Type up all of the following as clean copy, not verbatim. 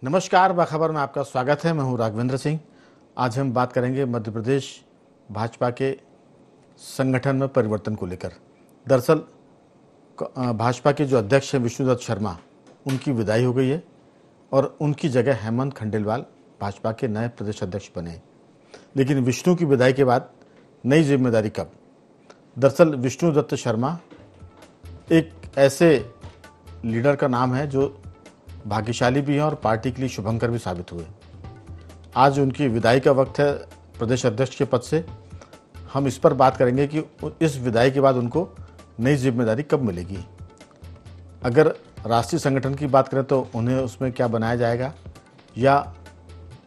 नमस्कार, बाखबर में आपका स्वागत है। मैं हूं राघवेंद्र सिंह। आज हम बात करेंगे मध्य प्रदेश भाजपा के संगठन में परिवर्तन को लेकर। दरअसल भाजपा के जो अध्यक्ष हैं विष्णुदत्त शर्मा, उनकी विदाई हो गई है और उनकी जगह हेमंत खंडेलवाल भाजपा के नए प्रदेश अध्यक्ष बने। लेकिन विष्णु की विदाई के बाद नई जिम्मेदारी कब? दरअसल विष्णुदत्त शर्मा एक ऐसे लीडर का नाम है जो भाग्यशाली भी हैं और पार्टी के लिए शुभंकर भी साबित हुए। आज उनकी विदाई का वक्त है प्रदेश अध्यक्ष के पद से। हम इस पर बात करेंगे कि इस विदाई के बाद उनको नई जिम्मेदारी कब मिलेगी। अगर राष्ट्रीय संगठन की बात करें तो उन्हें उसमें क्या बनाया जाएगा, या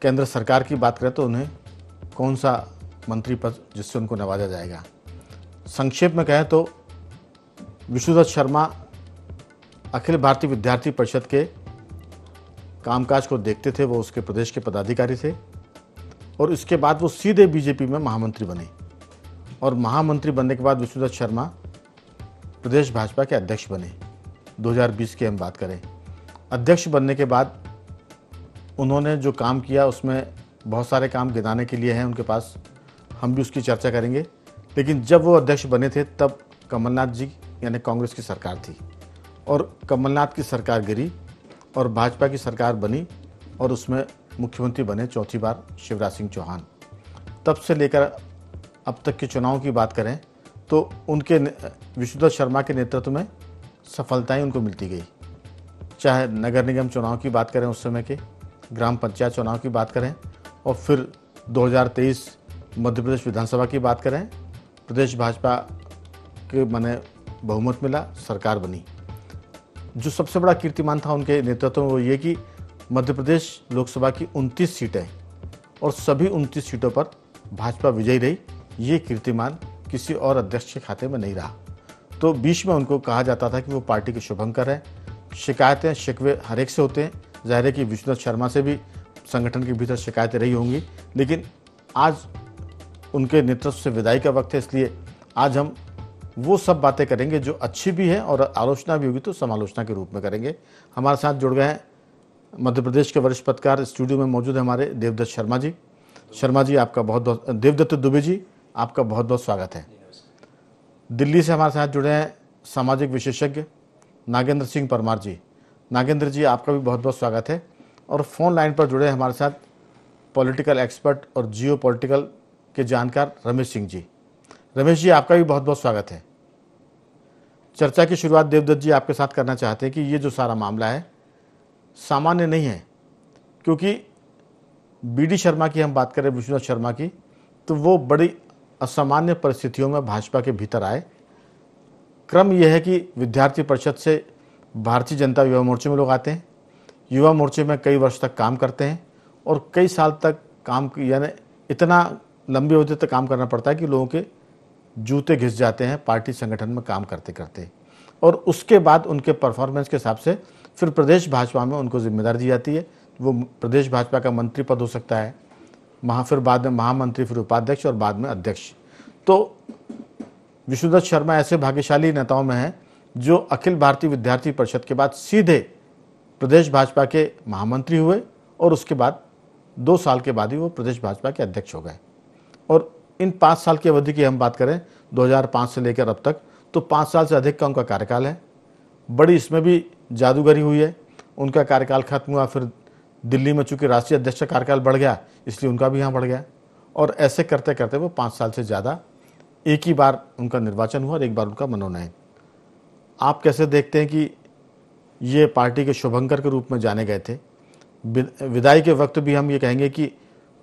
केंद्र सरकार की बात करें तो उन्हें कौन सा मंत्री पद जिससे उनको नवाजा जाएगा। संक्षेप में कहें तो विष्णुदत्त शर्मा अखिल भारतीय विद्यार्थी परिषद के कामकाज को देखते थे। वो उसके प्रदेश के पदाधिकारी थे और इसके बाद वो सीधे बीजेपी में महामंत्री बने और महामंत्री बनने के बाद विष्णुदत्त शर्मा प्रदेश भाजपा के अध्यक्ष बने। 2020 की हम बात करें, अध्यक्ष बनने के बाद उन्होंने जो काम किया उसमें बहुत सारे काम गिनाने के लिए हैं उनके पास, हम भी उसकी चर्चा करेंगे। लेकिन जब वो अध्यक्ष बने थे तब कमलनाथ जी यानी कांग्रेस की सरकार थी और कमलनाथ की सरकार गिरी और भाजपा की सरकार बनी और उसमें मुख्यमंत्री बने चौथी बार शिवराज सिंह चौहान। तब से लेकर अब तक के चुनाव की बात करें तो उनके विष्णुदत्त शर्मा के नेतृत्व में सफलताएं उनको मिलती गई। चाहे नगर निगम चुनाव की बात करें, उस समय के ग्राम पंचायत चुनाव की बात करें और फिर 2023 मध्य प्रदेश विधानसभा की बात करें, प्रदेश भाजपा के माने बहुमत मिला, सरकार बनी। जो सबसे बड़ा कीर्तिमान था उनके नेतृत्व में वो ये कि मध्य प्रदेश लोकसभा की 29 सीटें और सभी 29 सीटों पर भाजपा विजयी रही। ये कीर्तिमान किसी और अध्यक्ष के खाते में नहीं रहा। तो बीच में उनको कहा जाता था कि वो पार्टी के शुभंकर हैं। शिकायतें शिकवे हर एक से होते हैं। जाहिर है कि विष्णुदत्त शर्मा से भी संगठन के भीतर शिकायतें रही होंगी, लेकिन आज उनके नेतृत्व से विदाई का वक्त है, इसलिए आज हम वो सब बातें करेंगे जो अच्छी भी हैं और आलोचना भी होगी तो समालोचना के रूप में करेंगे। हमारे साथ जुड़ गए हैं मध्य प्रदेश के वरिष्ठ पत्रकार, स्टूडियो में मौजूद है हमारे देवदत्त शर्मा जी। शर्मा जी आपका बहुत बहुत, देवदत्त दुबे जी आपका बहुत बहुत स्वागत है। दिल्ली से हमारे साथ जुड़े हैं सामाजिक विशेषज्ञ नागेंद्र सिंह परमार जी। नागेंद्र जी आपका भी बहुत बहुत स्वागत है। और फोन लाइन पर जुड़े हैं हमारे साथ पॉलिटिकल एक्सपर्ट और जियो पॉलिटिकल के जानकार रमेश सिंह जी। रमेश जी आपका भी बहुत बहुत स्वागत है। चर्चा की शुरुआत देवदत्त जी आपके साथ करना चाहते हैं कि ये जो सारा मामला है सामान्य नहीं है, क्योंकि बीडी शर्मा की हम बात करें, विष्णुदत्त शर्मा की, तो वो बड़ी असामान्य परिस्थितियों में भाजपा के भीतर आए। क्रम यह है कि विद्यार्थी परिषद से भारतीय जनता युवा मोर्चे में लोग आते हैं, युवा मोर्चे में कई वर्ष तक काम करते हैं और कई साल तक काम, यानी इतना लंबी अवधि तक काम करना पड़ता है कि लोगों के जूते घिस जाते हैं पार्टी संगठन में काम करते करते। और उसके बाद उनके परफॉर्मेंस के हिसाब से फिर प्रदेश भाजपा में उनको जिम्मेदारी दी जाती है। वो प्रदेश भाजपा का मंत्री पद हो सकता है, फिर बाद में महामंत्री, फिर उपाध्यक्ष और बाद में अध्यक्ष। तो विष्णुदत्त शर्मा ऐसे भाग्यशाली नेताओं में हैं जो अखिल भारतीय विद्यार्थी परिषद के बाद सीधे प्रदेश भाजपा के महामंत्री हुए और उसके बाद 2 साल के बाद ही वो प्रदेश भाजपा के अध्यक्ष हो गए। और इन 5 साल की अवधि की हम बात करें 2005 से लेकर अब तक, तो 5 साल से अधिक का उनका कार्यकाल है। बड़ी इसमें भी जादूगरी हुई है। उनका कार्यकाल खत्म हुआ, फिर दिल्ली में चूंकि राष्ट्रीय अध्यक्ष का कार्यकाल बढ़ गया इसलिए उनका भी यहाँ बढ़ गया और ऐसे करते करते वो 5 साल से ज़्यादा, एक ही बार उनका निर्वाचन हुआ और एक बार उनका मनोनयन। आप कैसे देखते हैं कि ये पार्टी के शुभंकर के रूप में जाने गए थे? विदाई के वक्त भी हम ये कहेंगे कि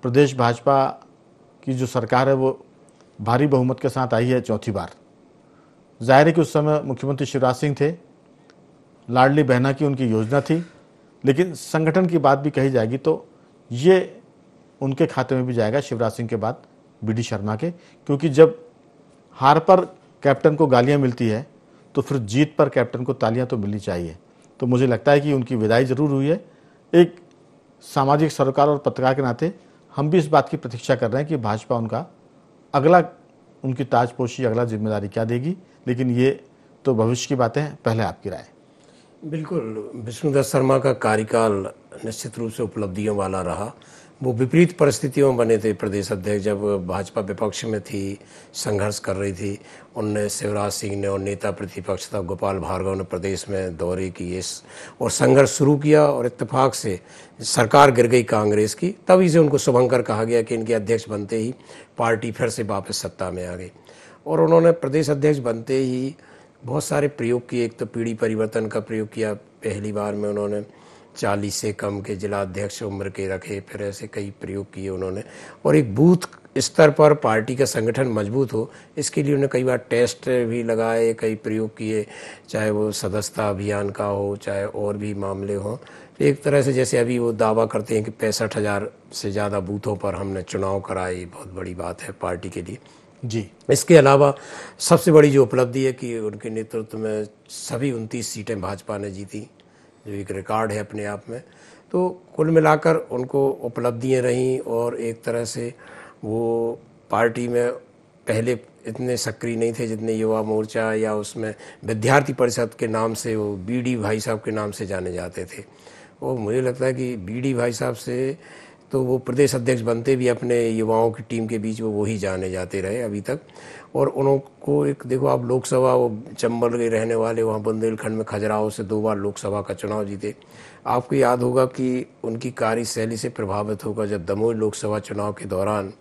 प्रदेश भाजपा की जो सरकार है वो भारी बहुमत के साथ आई है चौथी बार। जाहिर है कि उस समय मुख्यमंत्री शिवराज सिंह थे, लाडली बहना की उनकी योजना थी, लेकिन संगठन की बात भी कही जाएगी तो ये उनके खाते में भी जाएगा शिवराज सिंह के बाद बीडी शर्मा के, क्योंकि जब हार पर कैप्टन को गालियां मिलती है तो फिर जीत पर कैप्टन को तालियां तो मिलनी चाहिए। तो मुझे लगता है कि उनकी विदाई ज़रूर हुई है। एक सामाजिक सरोकार और पत्रकार के नाते हम भी इस बात की प्रतीक्षा कर रहे हैं कि भाजपा उनका अगला, उनकी ताजपोशी, अगला जिम्मेदारी क्या देगी, लेकिन ये तो भविष्य की बातें हैं। पहले आपकी राय। बिल्कुल, विष्णुदत्त शर्मा का कार्यकाल निश्चित रूप से उपलब्धियों वाला रहा। वो विपरीत परिस्थितियों में बने थे प्रदेश अध्यक्ष, जब भाजपा विपक्ष में थी, संघर्ष कर रही थी। उनने शिवराज सिंह ने और नेता प्रतिपक्ष था गोपाल भार्गव ने प्रदेश में दौरे किए और संघर्ष शुरू किया, और इत्तेफाक से सरकार गिर गई कांग्रेस की। तभी से उनको शुभंकर कहा गया कि इनके अध्यक्ष बनते ही पार्टी फिर से वापस सत्ता में आ गई। और उन्होंने प्रदेश अध्यक्ष बनते ही बहुत सारे प्रयोग किए। एक तो पीढ़ी परिवर्तन का प्रयोग किया, पहली बार में उन्होंने 40 से कम के जिला अध्यक्ष उम्र के रखे, फिर ऐसे कई प्रयोग किए उन्होंने। और एक बूथ स्तर पर पार्टी का संगठन मजबूत हो, इसके लिए उन्होंने कई बार टेस्ट भी लगाए, कई प्रयोग किए, चाहे वो सदस्यता अभियान का हो, चाहे और भी मामले हों। एक तरह से जैसे अभी वो दावा करते हैं कि 65,000 से ज़्यादा बूथों पर हमने चुनाव कराए, बहुत बड़ी बात है पार्टी के लिए जी। इसके अलावा सबसे बड़ी जो उपलब्धि है कि उनके नेतृत्व में सभी 29 सीटें भाजपा ने जीती, जो एक रिकॉर्ड है अपने आप में। तो कुल मिलाकर उनको उपलब्धियां रहीं, और एक तरह से वो पार्टी में पहले इतने सक्रिय नहीं थे जितने युवा मोर्चा या उसमें विद्यार्थी परिषद के नाम से, वो बीडी भाई साहब के नाम से जाने जाते थे। और मुझे लगता है कि बीडी भाई साहब से तो वो प्रदेश अध्यक्ष बनते भी अपने युवाओं की टीम के बीच वो ही जाने जाते रहे अभी तक। और उनको एक देखो आप, लोकसभा वो चंबल के रहने वाले, वहाँ बुंदेलखंड में खजुराहो से 2 बार लोकसभा का चुनाव जीते। आपको याद होगा कि उनकी कार्यशैली से प्रभावित होकर जब दमोह लोकसभा चुनाव के दौरान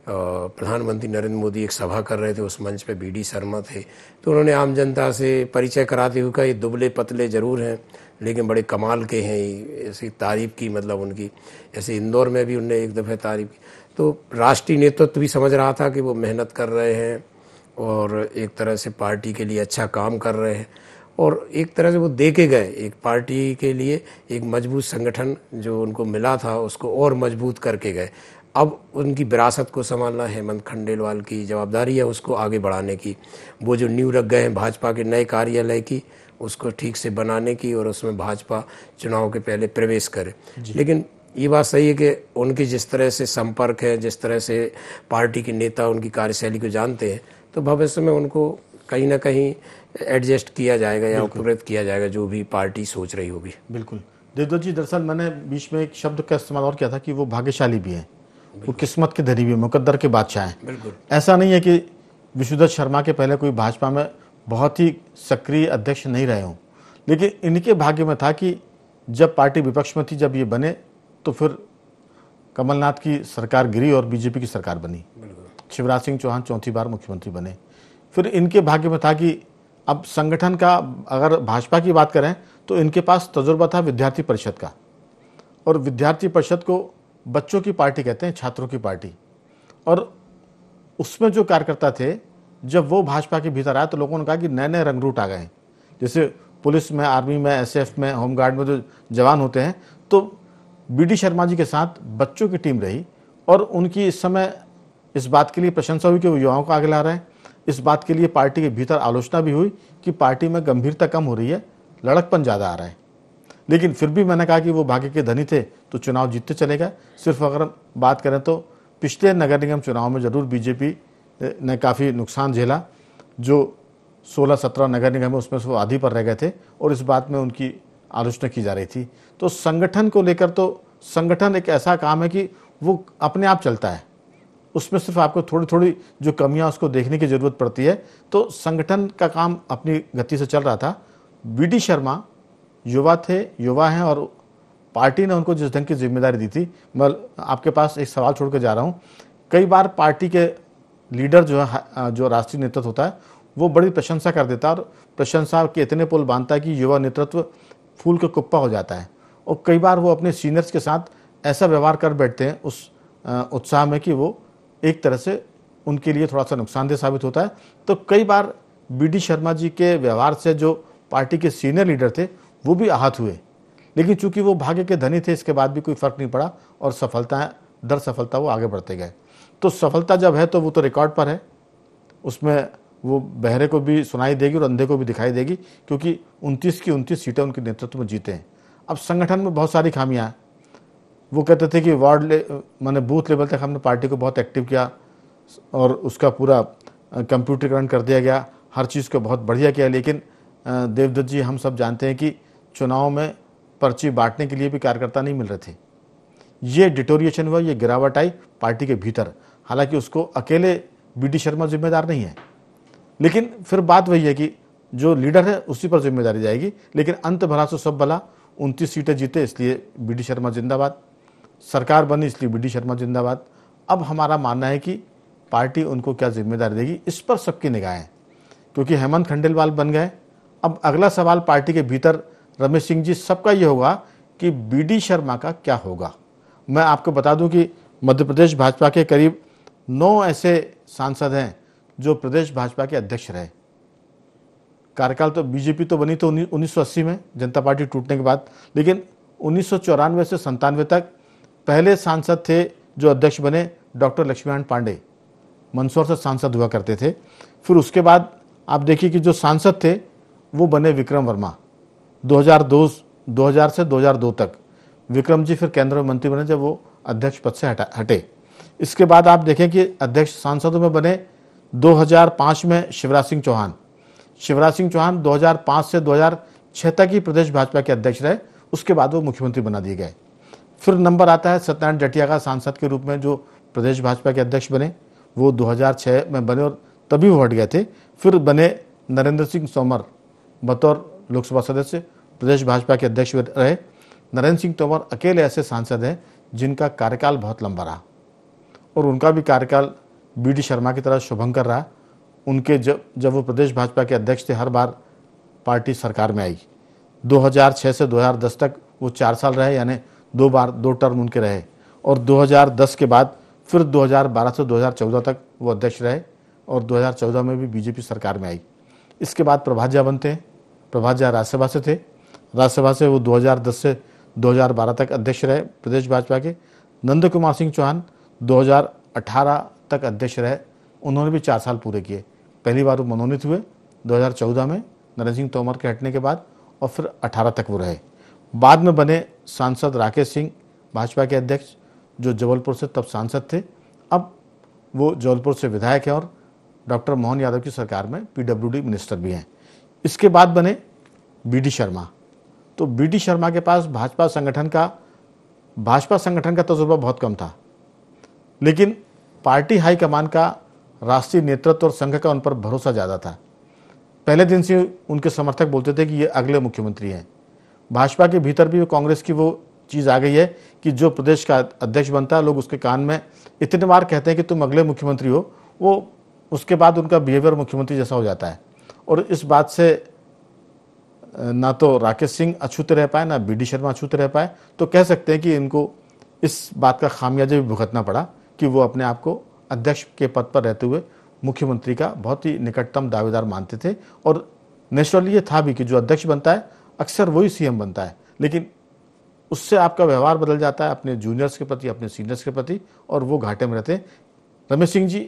प्रधानमंत्री नरेंद्र मोदी एक सभा कर रहे थे, उस मंच पे बीडी शर्मा थे, तो उन्होंने आम जनता से परिचय कराते हुए कहा ये दुबले पतले ज़रूर हैं लेकिन बड़े कमाल के हैं, ऐसी तारीफ़ की। मतलब उनकी ऐसे इंदौर में भी उनने एक दफ़े तारीफ़ की। तो राष्ट्रीय नेतृत्व भी समझ रहा था कि वो मेहनत कर रहे हैं और एक तरह से पार्टी के लिए अच्छा काम कर रहे हैं, और एक तरह से वो दे के गए एक पार्टी के लिए एक मजबूत संगठन जो उनको मिला था उसको और मजबूत करके गए। अब उनकी विरासत को संभालना हेमंत खंडेलवाल की जवाबदारी है, उसको आगे बढ़ाने की। वो जो नींव रख गए हैं भाजपा के नए कार्यालय की, उसको ठीक से बनाने की, और उसमें भाजपा चुनाव के पहले प्रवेश करे। लेकिन ये बात सही है कि उनके जिस तरह से संपर्क है, जिस तरह से पार्टी के नेता उनकी कार्यशैली को जानते हैं, तो भविष्य में उनको कहीं ना कहीं एडजस्ट किया जाएगा या उपकृत किया जाएगा, जो भी पार्टी सोच रही होगी। बिल्कुल देवदत्त जी, दरअसल मैंने बीच में एक शब्द का इस्तेमाल और किया था कि वो भाग्यशाली भी हैं, वो किस्मत के धनी भी हैं, मुकद्दर के बादशाह हैं। बिल्कुल ऐसा नहीं है कि विशुद्धत शर्मा के पहले कोई भाजपा में बहुत ही सक्रिय अध्यक्ष नहीं रहे हों, लेकिन इनके भाग्य में था कि जब पार्टी विपक्ष में थी, जब ये बने, तो फिर कमलनाथ की सरकार गिरी और बीजेपी की सरकार बनी। शिवराज सिंह चौहान चौथी बार मुख्यमंत्री बने। फिर इनके भाग्य में था कि अब संगठन का, अगर भाजपा की बात करें तो इनके पास तजुर्बा था विद्यार्थी परिषद का, और विद्यार्थी परिषद को बच्चों की पार्टी कहते हैं, छात्रों की पार्टी। और उसमें जो कार्यकर्ता थे, जब वो भाजपा के भीतर आए तो लोगों ने कहा कि नए नए रंगरूट आ गए। जैसे पुलिस में, आर्मी में, एसएफ में, होमगार्ड में जो जवान होते हैं, तो बीडी शर्मा जी के साथ बच्चों की टीम रही, और उनकी इस समय इस बात के लिए प्रशंसा हुई कि वो युवाओं को आगे ला रहे हैं। इस बात के लिए पार्टी के भीतर आलोचना भी हुई कि पार्टी में गंभीरता कम हो रही है, लड़कपन ज़्यादा आ रहा है। लेकिन फिर भी मैंने कहा कि वो भाग्य के धनी थे तो चुनाव जीतते चले गए। सिर्फ अगर बात करें तो पिछले नगर निगम चुनाव में जरूर बीजेपी ने काफ़ी नुकसान झेला। जो 16-17 नगर निगम है उसमें से वो आधी पर रह गए थे, और इस बात में उनकी आलोचना की जा रही थी। तो संगठन को लेकर, तो संगठन एक ऐसा काम है कि वो अपने आप चलता है, उसमें सिर्फ आपको थोड़ी थोड़ी जो कमियां उसको देखने की ज़रूरत पड़ती है। तो संगठन का काम अपनी गति से चल रहा था। बीडी शर्मा युवा थे, युवा हैं, और पार्टी ने उनको जिस ढंग की जिम्मेदारी दी थी, मैं आपके पास एक सवाल छोड़ कर जा रहा हूँ। कई बार पार्टी के लीडर जो है, जो राष्ट्रीय नेतृत्व होता है, वो बड़ी प्रशंसा कर देता है, और प्रशंसा के इतने पुल बांधता है कि युवा नेतृत्व फूल का कुप्पा हो जाता है। और कई बार वो अपने सीनियर्स के साथ ऐसा व्यवहार कर बैठते हैं उस उत्साह में कि वो एक तरह से उनके लिए थोड़ा सा नुकसानदेह साबित होता है। तो कई बार बीडी शर्मा जी के व्यवहार से जो पार्टी के सीनियर लीडर थे वो भी आहत हुए, लेकिन चूंकि वो भाग्य के धनी थे, इसके बाद भी कोई फर्क नहीं पड़ा, और सफलता दर सफलता वो आगे बढ़ते गए। तो सफलता जब है तो वो तो रिकॉर्ड पर है, उसमें वो बहरे को भी सुनाई देगी और अंधे को भी दिखाई देगी, क्योंकि 29 की 29 सीटें उनके नेतृत्व में जीते हैं। अब संगठन में बहुत सारी खामियां हैं। वो कहते थे कि माने बूथ लेवल तक हमने पार्टी को बहुत एक्टिव किया और उसका पूरा कंप्यूटरीकरण कर दिया गया, हर चीज़ को बहुत बढ़िया किया। लेकिन देवदत्त जी, हम सब जानते हैं कि चुनाव में पर्ची बांटने के लिए भी कार्यकर्ता नहीं मिल रहे थे। ये डिटोरिएशन हुआ, ये गिरावट आई पार्टी के भीतर। हालांकि उसको अकेले बी.डी. शर्मा जिम्मेदार नहीं है, लेकिन फिर बात वही है कि जो लीडर है उसी पर जिम्मेदारी जाएगी। लेकिन अंत भला सो सब भला, 29 सीटें जीते इसलिए बी.डी. शर्मा जिंदाबाद, सरकार बनी इसलिए बी.डी. शर्मा जिंदाबाद। अब हमारा मानना है कि पार्टी उनको क्या जिम्मेदारी देगी, इस पर सबकी निगाहें हैं, क्योंकि हेमंत खंडेलवाल बन गए। अब अगला सवाल पार्टी के भीतर रमेश सिंह जी सबका ये होगा कि बी.डी. शर्मा का क्या होगा। मैं आपको बता दूं कि मध्य प्रदेश भाजपा के करीब 9 ऐसे सांसद हैं जो प्रदेश भाजपा के अध्यक्ष रहे। कार्यकाल तो बीजेपी तो बनी तो 1980 में जनता पार्टी टूटने के बाद, लेकिन 1994 से 97 तक पहले सांसद थे जो अध्यक्ष बने डॉक्टर लक्ष्मीनारायण पांडे, मंदसौर से सांसद हुआ करते थे। फिर उसके बाद आप देखिए कि जो सांसद थे वो बने विक्रम वर्मा 2000 से 2002 तक। विक्रम जी फिर केंद्र में मंत्री बने जब वो अध्यक्ष पद से हटे। इसके बाद आप देखें कि अध्यक्ष सांसदों में बने 2005 में शिवराज सिंह चौहान 2005 से 2006 तक ही प्रदेश भाजपा के अध्यक्ष रहे। उसके बाद वो मुख्यमंत्री बना दिए गए। फिर नंबर आता है सत्यनारायण जटिया का, सांसद के रूप में जो प्रदेश भाजपा के अध्यक्ष बने, वो 2006 में बने और तभी वो हट गए थे। फिर बने नरेंद्र सिंह तोमर बतौर लोकसभा सदस्य, प्रदेश भाजपा के अध्यक्ष रहे। नरेंद्र सिंह तोमर अकेले ऐसे सांसद हैं जिनका कार्यकाल बहुत लंबा रहा और उनका भी कार्यकाल बी.डी. शर्मा की तरह शुभंकर रहा। उनके जब वो प्रदेश भाजपा के अध्यक्ष थे, हर बार पार्टी सरकार में आई। 2006 से 2010 तक वो 4 साल रहे, यानी 2 टर्म उनके रहे। और 2010 के बाद फिर 2012 से 2014 तक वो अध्यक्ष रहे और 2014 में भी बीजेपी सरकार में आई। इसके बाद प्रभात झा बनते हैं। प्रभात झा राज्यसभा से थे, राज्यसभा से वो 2010 से 2012 तक अध्यक्ष रहे प्रदेश भाजपा के। नंद कुमार सिंह चौहान 2018 तक अध्यक्ष रहे, उन्होंने भी 4 साल पूरे किए। पहली बार वो मनोनीत हुए 2014 में नरेंद्र सिंह तोमर के हटने के बाद, और फिर 18 तक वो रहे। बाद में बने सांसद राकेश सिंह, भाजपा के अध्यक्ष, जो जबलपुर से तब सांसद थे। अब वो जबलपुर से विधायक हैं और डॉक्टर मोहन यादव की सरकार में पीडब्ल्यूडी मिनिस्टर भी हैं। इसके बाद बने बी.डी. शर्मा। तो बी.डी. शर्मा के पास भाजपा संगठन का तजुर्बा बहुत कम था, लेकिन पार्टी हाईकमान का, राष्ट्रीय नेतृत्व और संघ का उन पर भरोसा ज़्यादा था। पहले दिन से उनके समर्थक बोलते थे कि ये अगले मुख्यमंत्री हैं। भाजपा के भीतर भी कांग्रेस की वो चीज़ आ गई है कि जो प्रदेश का अध्यक्ष बनता है, लोग उसके कान में इतने बार कहते हैं कि तुम अगले मुख्यमंत्री हो, वो उसके बाद उनका बिहेवियर मुख्यमंत्री जैसा हो जाता है। और इस बात से ना तो राकेश सिंह अछूते रह पाए, ना बी.डी. शर्मा अछूते रह पाए। तो कह सकते हैं कि इनको इस बात का खामियाजा भी भुगतना पड़ा कि वो अपने आप को अध्यक्ष के पद पर रहते हुए मुख्यमंत्री का बहुत ही निकटतम दावेदार मानते थे। और नेचुरली ये था भी कि जो अध्यक्ष बनता है अक्सर वही सीएम बनता है, लेकिन उससे आपका व्यवहार बदल जाता है अपने जूनियर्स के प्रति, अपने सीनियर्स के प्रति, और वो घाटे में रहते हैं। रमेश सिंह जी,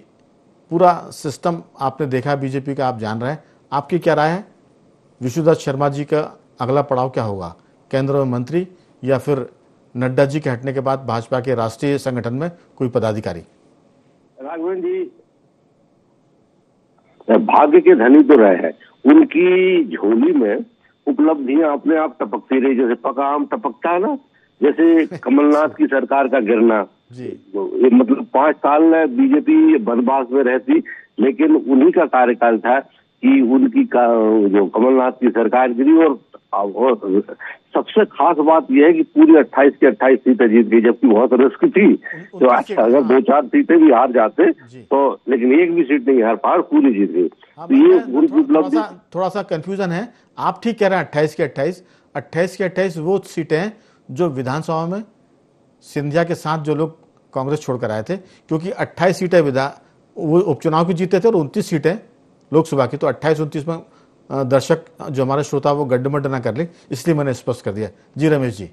पूरा सिस्टम आपने देखा बीजेपी का, आप जान रहे हैं, आपकी क्या राय है? विशुदत्त शर्मा जी का अगला पड़ाव क्या होगा, केंद्र में मंत्री या फिर नड्डा जी के हटने के बाद भाजपा के राष्ट्रीय संगठन में कोई पदाधिकारी? राघवेंद्र जी भाग्य के धनी तो रहे हैं, उनकी झोली में उपलब्धियां अपने आप टपकती रही, जैसे पका आम टपकता है ना, जैसे कमलनाथ की सरकार का गिरना। ये मतलब 5 साल बीजेपी वनवास में रहती, लेकिन उन्हीं का कार्यकाल था कि उनकी जो कमलनाथ की सरकार गिरी। और सबसे खास बात यह है कि पूरी 28 की 28 सीटें जीत गई, जबकि बहुत रिस्क थी। तो अच्छा, अगर 2-4 सीटें भी हार जाते तो, लेकिन एक भी सीट नहीं हार पार, पूरी जीत गई। हाँ, तो ये उनकी उपलब्धि। थोड़ा सा कंफ्यूजन है। आप ठीक कह रहे हैं, 28 की 28 वो सीटें हैं जो विधानसभा में सिंधिया के साथ जो लोग कांग्रेस छोड़कर आए थे, क्योंकि 28 सीटें वो उपचुनाव की जीते थे और 29 सीटें लोकसभा की। तो 28-29 में दर्शक जो हमारे श्रोता वो गड्ढमड्ढ ना कर ले, इसलिए मैंने स्पष्ट कर दिया। जी रमेश जी।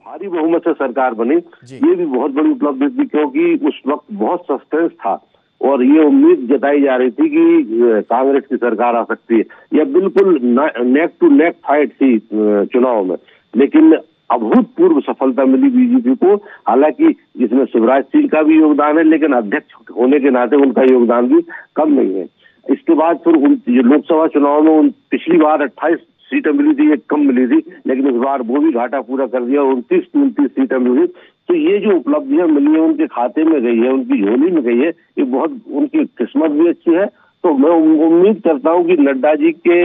भारी बहुमत से सरकार बनी, ये भी बहुत बड़ी उपलब्धि थी, क्योंकि उस वक्त बहुत सस्पेंस था और ये उम्मीद जताई जा रही थी कि कांग्रेस की सरकार आ सकती है। यह बिल्कुल नेक टू नेक फाइट थी चुनाव में, लेकिन अभूतपूर्व सफलता मिली बीजेपी को। हालांकि इसमें शिवराज सिंह का भी योगदान है, लेकिन अध्यक्ष होने के नाते उनका योगदान भी कम नहीं है। इसके बाद फिर लोकसभा चुनाव में पिछली बार 28 सीटें मिली थी, एक कम मिली थी, लेकिन इस बार वो भी घाटा पूरा कर दिया, 29 सीटें मिली। तो ये जो उपलब्धियां मिली है उनके खाते में गई है, उनकी झोली में गई है, ये बहुत उनकी किस्मत भी अच्छी है। तो मैं उम्मीद करता हूं कि नड्डा जी के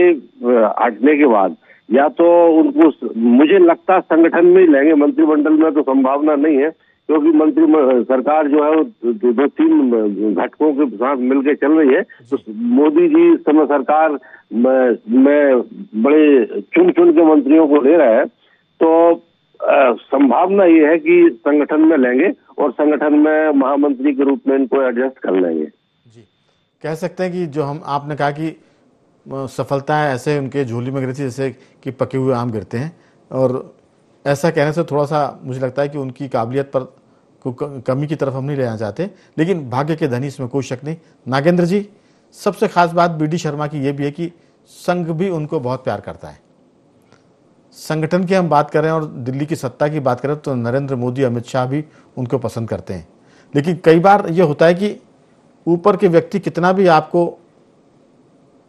हटने के बाद या तो उनको, मुझे लगता है संगठन में ही लेंगे, मंत्रिमंडल में तो संभावना नहीं है, क्योंकि सरकार जो है वो 2-3 घटकों के साथ मिलकर चल रही है। तो मोदी जी इस समय सरकार में बड़े चुन चुन के मंत्रियों को ले रहा है, तो संभावना ये है कि संगठन में लेंगे और संगठन में महामंत्री के रूप में इनको एडजस्ट कर लेंगे। जी, कह सकते हैं कि जो आपने कहा कि सफलता है ऐसे उनके झोली में गिरी थी जैसे कि पके हुए आम गिरते हैं, और ऐसा कहने से थोड़ा सा मुझे लगता है कि उनकी काबिलियत पर कमी की तरफ हम नहीं रहना चाहते, लेकिन भाग्य के धनी, इसमें कोई शक नहीं। नागेंद्र जी, सबसे खास बात बीडी शर्मा की यह भी है कि संघ भी उनको बहुत प्यार करता है। संगठन की हम बात करें और दिल्ली की सत्ता की बात करें तो नरेंद्र मोदी, अमित शाह भी उनको पसंद करते हैं, लेकिन कई बार यह होता है कि ऊपर के व्यक्ति कितना भी आपको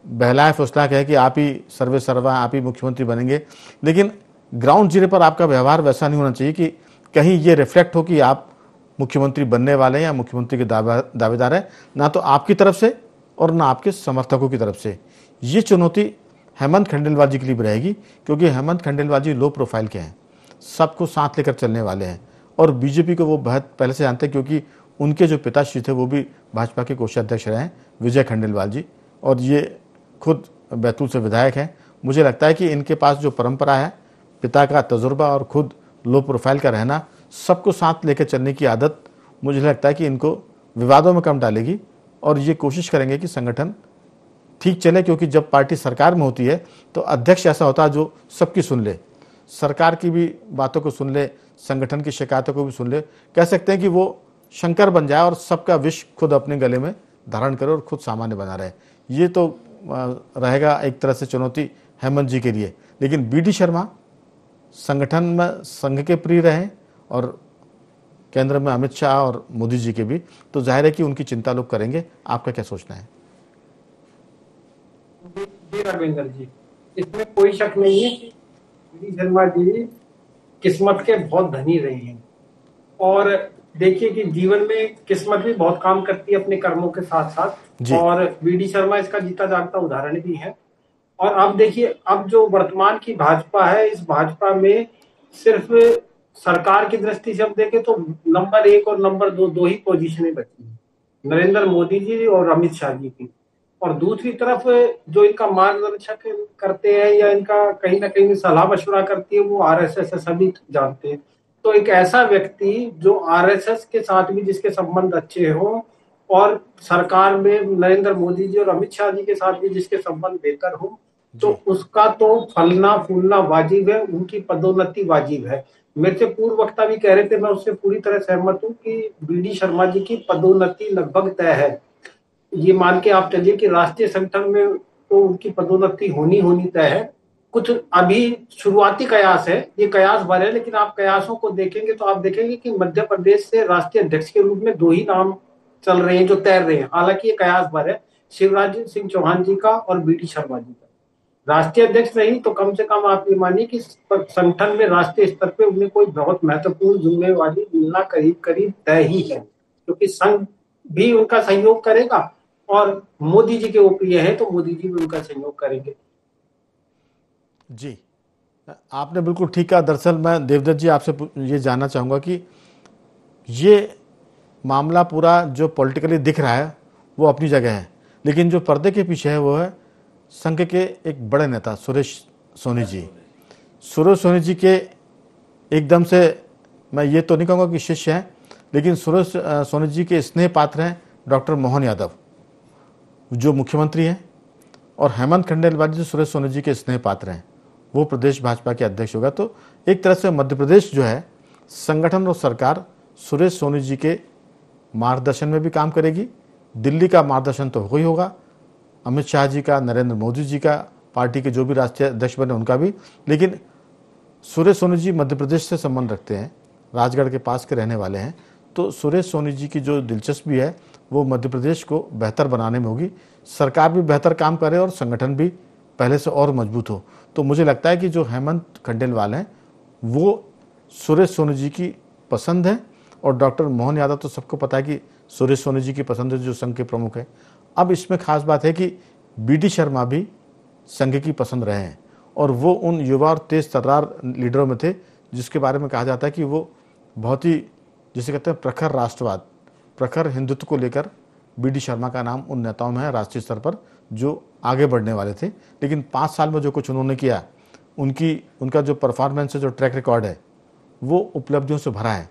बहलाए फुसला कहे कि आप ही सर्वे सर्वा, आप ही मुख्यमंत्री बनेंगे, लेकिन ग्राउंड जीरो पर आपका व्यवहार वैसा नहीं होना चाहिए कि कहीं ये रिफ्लेक्ट हो कि आप मुख्यमंत्री बनने वाले हैं या मुख्यमंत्री के दावेदार हैं, ना तो आपकी तरफ से और ना आपके समर्थकों की तरफ से। ये चुनौती हेमंत खंडेलवाल जी के लिए भी रहेगी, क्योंकि हेमंत खंडेलवाल जी लो प्रोफाइल के हैं, सबको साथ लेकर चलने वाले हैं, और बीजेपी को वो बहुत पहले से जानते हैं, क्योंकि उनके जो पिताश्री थे वो भी भाजपा के कोषाध्यक्ष रहे हैं, विजय खंडेलवाल जी, और ये खुद बैतूल से विधायक हैं। मुझे लगता है कि इनके पास जो परंपरा है, पिता का तजुर्बा और खुद लो प्रोफाइल का रहना, सबको साथ लेकर चलने की आदत, मुझे लगता है कि इनको विवादों में कम डालेगी, और ये कोशिश करेंगे कि संगठन ठीक चले, क्योंकि जब पार्टी सरकार में होती है तो अध्यक्ष ऐसा होता है जो सबकी सुन ले, सरकार की भी बातों को सुन ले, संगठन की शिकायतों को भी सुन ले। कह सकते हैं कि वो शंकर बन जाए और सबका विष खुद अपने गले में धारण करे और खुद सामान्य बना रहे। ये तो रहेगा एक तरह से चुनौती हेमंत जी के लिए, लेकिन बीडी शर्मा संगठन में संघ के प्रिय रहे और केंद्र में अमित शाह और मोदी जी के भी, तो जाहिर है कि उनकी चिंता लोग करेंगे। आपका क्या सोचना है? जी राघवेंद्र जी, इसमें कोई शक नहीं है कि बीडी शर्मा जी किस्मत के बहुत धनी रहे हैं, और देखिए कि जीवन में किस्मत भी बहुत काम करती है अपने कर्मों के साथ साथ, और बीडी शर्मा इसका जीता जागता उदाहरण भी है। और अब देखिए, अब जो वर्तमान की भाजपा है, इस भाजपा में सिर्फ सरकार की दृष्टि से हम देखें तो नंबर 1 और नंबर 2 दो ही पोजीशनें बची हैं, नरेंद्र मोदी जी और अमित शाह जी की। और दूसरी तरफ जो इनका मार्गदर्शक करते हैं या इनका कहीं ना कहीं सलाह मशवरा करती है, वो आरएसएस है, सभी जानते हैं। तो एक ऐसा व्यक्ति जो आरएसएस के साथ भी जिसके संबंध अच्छे हों, और सरकार में नरेंद्र मोदी जी और अमित शाह जी के साथ भी जिसके संबंध बेहतर हो, तो उसका तो फलना फूलना वाजिब है, उनकी पदोन्नति वाजिब है। मेरे से पूर्व वक्ता भी कह रहे थे, मैं उससे पूरी तरह सहमत हूँ कि बीडी शर्मा जी की पदोन्नति लगभग तय है। ये मान के आप चलिए कि राष्ट्रीय संगठन में तो उनकी पदोन्नति होनी तय है। कुछ अभी शुरुआती कयास है, ये कयास भर है, लेकिन आप कयासों को देखेंगे तो आप देखेंगे कि मध्य प्रदेश से राष्ट्रीय अध्यक्ष के रूप में 2 ही नाम चल रहे हैं जो तैर रहे हैं। हालांकि ये कयास भर है, शिवराज सिंह चौहान जी का और बीडी शर्मा जी का। राष्ट्रीय अध्यक्ष नहीं तो कम से कम आप ये मानिए कि संगठन में राष्ट्रीय स्तर पे उन्हें कोई बहुत महत्वपूर्ण जिम्मेवारी मिलना करीब करीब तय ही है, क्योंकि संघ भी उनका सहयोग करेगा और मोदी जी के वो प्रिय है तो मोदी जी भी उनका सहयोग करेंगे। जी, आपने बिल्कुल ठीक कहा। दरअसल मैं देवदत्त जी आपसे ये जानना चाहूँगा कि ये मामला पूरा जो पॉलिटिकली दिख रहा है वो अपनी जगह है, लेकिन जो पर्दे के पीछे है वो है संघ के एक बड़े नेता सुरेश सोनी जी। सुरेश सोनी जी के एकदम से मैं ये तो नहीं कहूँगा कि शिष्य हैं, लेकिन सुरेश सोनी जी के स्नेह पात्र हैं डॉक्टर मोहन यादव जो मुख्यमंत्री हैं, और हेमंत खंडेलवाल जी सुरेश सोनी जी के स्नेह पात्र हैं, वो प्रदेश भाजपा के अध्यक्ष होगा। तो एक तरह से मध्य प्रदेश जो है संगठन और सरकार सुरेश सोनी जी के मार्गदर्शन में भी काम करेगी। दिल्ली का मार्गदर्शन तो हो ही होगा, अमित शाह जी का, नरेंद्र मोदी जी का, पार्टी के जो भी राष्ट्रीय अध्यक्ष बने उनका भी, लेकिन सुरेश सोनी जी मध्य प्रदेश से संबंध रखते हैं, राजगढ़ के पास के रहने वाले हैं, तो सुरेश सोनी जी की जो दिलचस्पी है वो मध्य प्रदेश को बेहतर बनाने में होगी। सरकार भी बेहतर काम करे और संगठन भी पहले से और मजबूत हो। तो मुझे लगता है कि जो हेमंत खंडेलवाल हैं वो सुरेश सोनी जी की पसंद है, और डॉक्टर मोहन यादव तो सबको पता है कि सुरेश सोनी जी की पसंद है, जो संघ के प्रमुख है। अब इसमें खास बात है कि बीडी शर्मा भी संघ की पसंद रहे हैं, और वो उन युवा और तेज तर्रार लीडरों में थे जिसके बारे में कहा जाता है कि वो बहुत ही, जिसे कहते हैं, प्रखर राष्ट्रवाद, प्रखर हिंदुत्व को लेकर बीडी शर्मा का नाम उन नेताओं में है राष्ट्रीय स्तर पर जो आगे बढ़ने वाले थे। लेकिन 5 साल में जो कुछ उन्होंने किया, उनका जो परफॉर्मेंस है, जो ट्रैक रिकॉर्ड है, वो उपलब्धियों से भरा है।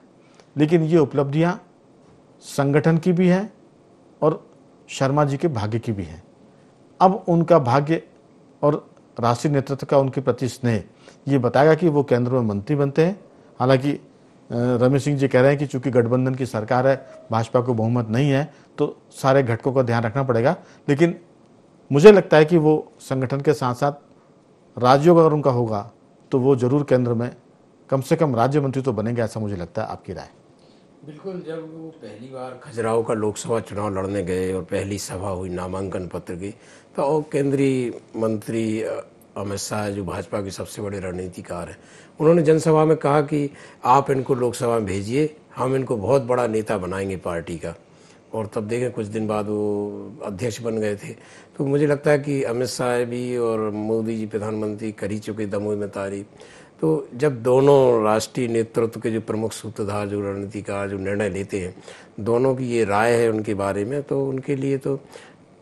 लेकिन ये उपलब्धियाँ संगठन की भी हैं और शर्मा जी के भाग्य की भी हैं। अब उनका भाग्य और राष्ट्रीय नेतृत्व का उनके प्रति स्नेह ये बताएगा कि वो केंद्र में मंत्री बनते हैं। हालांकि रमेश सिंह जी कह रहे हैं कि चूंकि गठबंधन की सरकार है, भाजपा को बहुमत नहीं है, तो सारे घटकों का ध्यान रखना पड़ेगा। लेकिन मुझे लगता है कि वो संगठन के साथ साथ राज्योग अगर उनका होगा तो वो जरूर केंद्र में कम से कम राज्य मंत्री तो बनेंगे, ऐसा मुझे लगता है। आपकी राय? बिल्कुल, जब वो पहली बार खजुराहो का लोकसभा चुनाव लड़ने गए और पहली सभा हुई नामांकन पत्र की, तो केंद्रीय मंत्री अमित शाह जो भाजपा के सबसे बड़े रणनीतिकार हैं, उन्होंने जनसभा में कहा कि आप इनको लोकसभा में भेजिए, हम इनको बहुत बड़ा नेता बनाएंगे पार्टी का। और तब देखें कुछ दिन बाद वो अध्यक्ष बन गए थे। तो मुझे लगता है कि अमित शाह भी और मोदी जी प्रधानमंत्री कर ही चुके दमोह में तारीफ। तो जब दोनों राष्ट्रीय नेतृत्व के जो प्रमुख सूत्रधार, जो रणनीतिकार, जो निर्णय लेते हैं, दोनों की ये राय है उनके बारे में, तो उनके लिए तो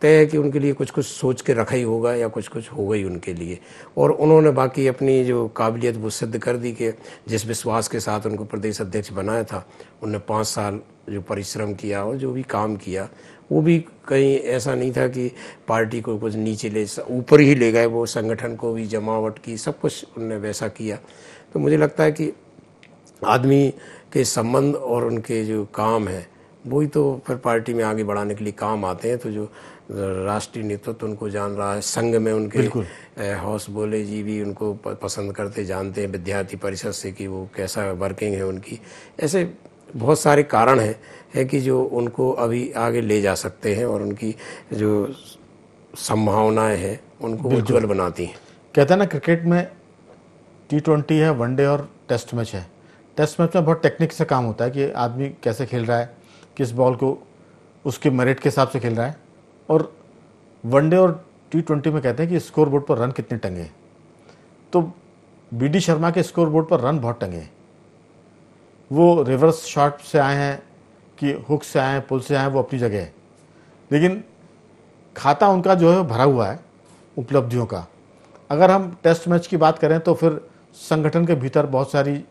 तय है कि उनके लिए कुछ कुछ सोच के रखा ही होगा या कुछ कुछ होगा ही उनके लिए। और उन्होंने बाकी अपनी जो काबिलियत वो सिद्ध कर दी कि जिस विश्वास के साथ उनको प्रदेश अध्यक्ष बनाया था, उन्होंने 5 साल जो परिश्रम किया और जो भी काम किया, वो भी कहीं ऐसा नहीं था कि पार्टी को कुछ नीचे ऊपर ही ले गए, वो संगठन को भी जमावट की, सब कुछ उन्होंने वैसा किया। तो मुझे लगता है कि आदमी के संबंध और उनके जो काम है वही तो फिर पार्टी में आगे बढ़ाने के लिए काम आते हैं। तो जो राष्ट्रीय नेतृत्व उनको जान रहा है, संघ में उनके हौस बोले जी भी उनको पसंद करते, जानते हैं विद्यार्थी परिषद से कि वो कैसा वर्किंग है उनकी। ऐसे बहुत सारे कारण है कि जो उनको अभी आगे ले जा सकते हैं और उनकी जो संभावनाएं हैं उनको उज्ज्वल बनाती हैं। कहते हैं ना, क्रिकेट में T20 है, वनडे और टेस्ट मैच है। टेस्ट मैच में बहुत टेक्निक से काम होता है कि आदमी कैसे खेल रहा है, किस बॉल को उसके मेरिट के हिसाब से खेल रहा है। और वनडे और T20 में कहते हैं कि स्कोर बोर्ड पर रन कितने टंगे। तो बीडी शर्मा के स्कोर बोर्ड पर रन बहुत टंगे। वो रिवर्स शॉट से आए हैं कि हुक से आए हैं, पुल से आए हैं, वो अपनी जगह है। लेकिन खाता उनका जो है भरा हुआ है उपलब्धियों का। अगर हम टेस्ट मैच की बात करें तो फिर संगठन के भीतर बहुत सारी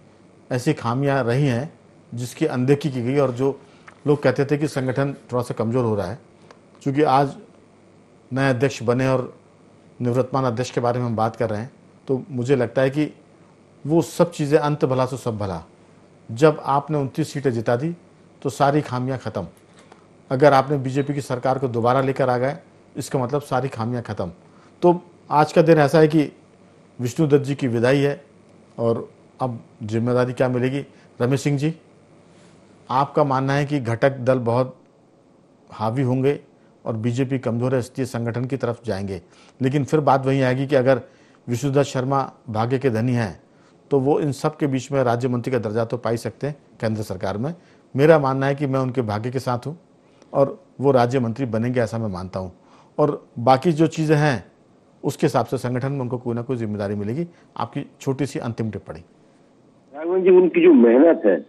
ऐसी खामियां रही हैं जिसकी अनदेखी की गई, और जो लोग कहते थे कि संगठन थोड़ा सा कमज़ोर हो रहा है। क्योंकि आज नए अध्यक्ष बने और निवर्तमान अध्यक्ष के बारे में हम बात कर रहे हैं, तो मुझे लगता है कि वो सब चीज़ें अंत भला तो सब भला। जब आपने 29 सीटें जिता दी तो सारी खामियां ख़त्म। अगर आपने बीजेपी की सरकार को दोबारा लेकर आ गए, इसका मतलब सारी खामियां ख़त्म। तो आज का दिन ऐसा है कि विष्णुदत्त जी की विदाई है और अब जिम्मेदारी क्या मिलेगी। रमेश सिंह जी, आपका मानना है कि घटक दल बहुत हावी होंगे और बीजेपी कमज़ोर है, इसलिए संगठन की तरफ जाएंगे। लेकिन फिर बात वहीं आएगी कि अगर विष्णुदत्त शर्मा भाग्य के धनी हैं तो वो इन सब के बीच में राज्य मंत्री का दर्जा तो पा ही सकते हैं केंद्र सरकार में। मेरा मानना है कि मैं उनके भाग्य के साथ हूँ और वो राज्य मंत्री बनेंगे, ऐसा मैं मानता हूँ। और बाकी जो चीज़ें हैं उसके हिसाब से संगठन में उनको कोई ना कोई जिम्मेदारी मिलेगी। आपकी छोटी सी अंतिम टिप्पणी। राघवन जी, उनकी जो मेहनत है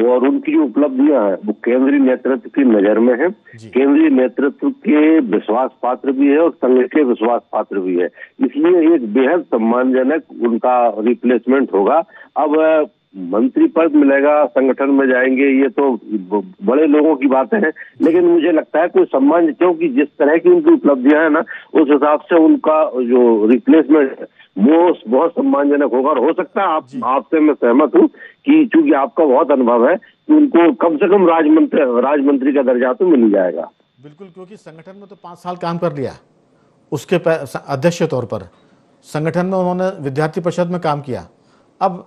और उनकी जो उपलब्धियां हैं वो केंद्रीय नेतृत्व की नजर में है। केंद्रीय नेतृत्व के विश्वास पात्र भी है और संघ के विश्वास पात्र भी है, इसलिए एक बेहद सम्मानजनक उनका रिप्लेसमेंट होगा। अब मंत्री पद मिलेगा, संगठन में जाएंगे, ये तो बड़े लोगों की बात है। लेकिन मुझे लगता है कोई सम्मान, क्योंकि जिस तरह की उनकी उपलब्धियां हैं ना, उस हिसाब से उनका जो रिप्लेसमेंट है वो बहुत सम्मानजनक होगा। और हो सकता है आपसे मैं सहमत हूँ कि चूंकि आपका बहुत अनुभव है कि उनको कम से कम राजमंत्री का दर्जा तो मिल जाएगा। बिल्कुल, क्योंकि संगठन में तो 5 साल काम कर लिया उसके अध्यक्ष के तौर पर। संगठन में उन्होंने विद्यार्थी परिषद में काम किया। अब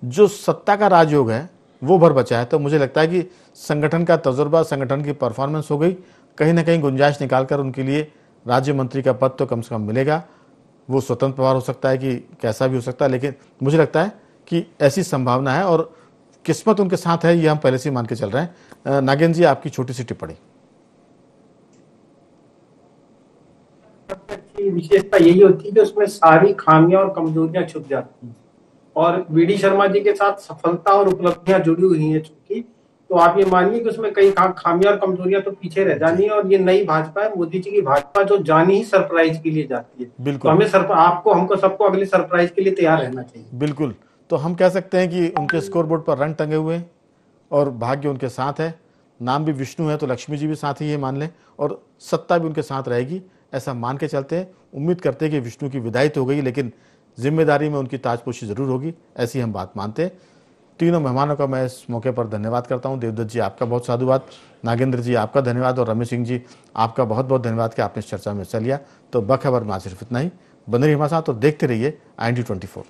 जो सत्ता का राजयोग है वो भर बचा है। तो मुझे लगता है कि संगठन का तजुर्बा, संगठन की परफॉर्मेंस हो गई, कहीं ना कहीं गुंजाइश निकालकर उनके लिए राज्य मंत्री का पद तो कम से कम मिलेगा। वो स्वतंत्र प्रभार हो सकता है कि कैसा भी हो सकता है, लेकिन मुझे लगता है कि ऐसी संभावना है और किस्मत उनके साथ है, ये हम पहले से ही मान के चल रहे हैं। नागेंद्र जी, आपकी छोटी सी टिप्पणी। सबसे अच्छी विशेषता यही होती है कि उसमें सारी खामियां और कमजोरियां छुप जाती हैं, और वीडी शर्मा जी के साथ सफलता और उपलब्धियां जुड़ी हुई हैं चूंकि, तो आप ये मानिए कि उसमें कई खामियां और कमजोरियां तो पीछे रह जानी है। और ये नई भाजपा है, मोदी जी की भाजपा, जो जानी ही सरप्राइज के लिए जाती है। तो हमें आपको, हमको सबको अगले सरप्राइज के लिए तैयार रहना चाहिए। बिल्कुल। तो हम कह सकते हैं कि उनके स्कोर बोर्ड पर रंग टंगे हुए हैं और भाग्य उनके साथ है। नाम भी विष्णु है तो लक्ष्मी जी भी साथ ही है, मान लें, और सत्ता भी उनके साथ रहेगी, ऐसा मान के चलते हैं। उम्मीद करते हैं कि विष्णु की विदाई तो हो गई, लेकिन जिम्मेदारी में उनकी ताजपोशी जरूर होगी, ऐसी हम बात मानते हैं। तीनों मेहमानों का मैं इस मौके पर धन्यवाद करता हूं। देवदत्त जी, आपका बहुत साधुवाद। नागेंद्र जी, आपका धन्यवाद। और रमेश सिंह जी, आपका बहुत बहुत धन्यवाद कि आपने इस चर्चा में हिस्सा लिया। तो बखबर में आज सिर्फ इतना ही। बने रहिए हमारे साथ और देखते रहिए IND24।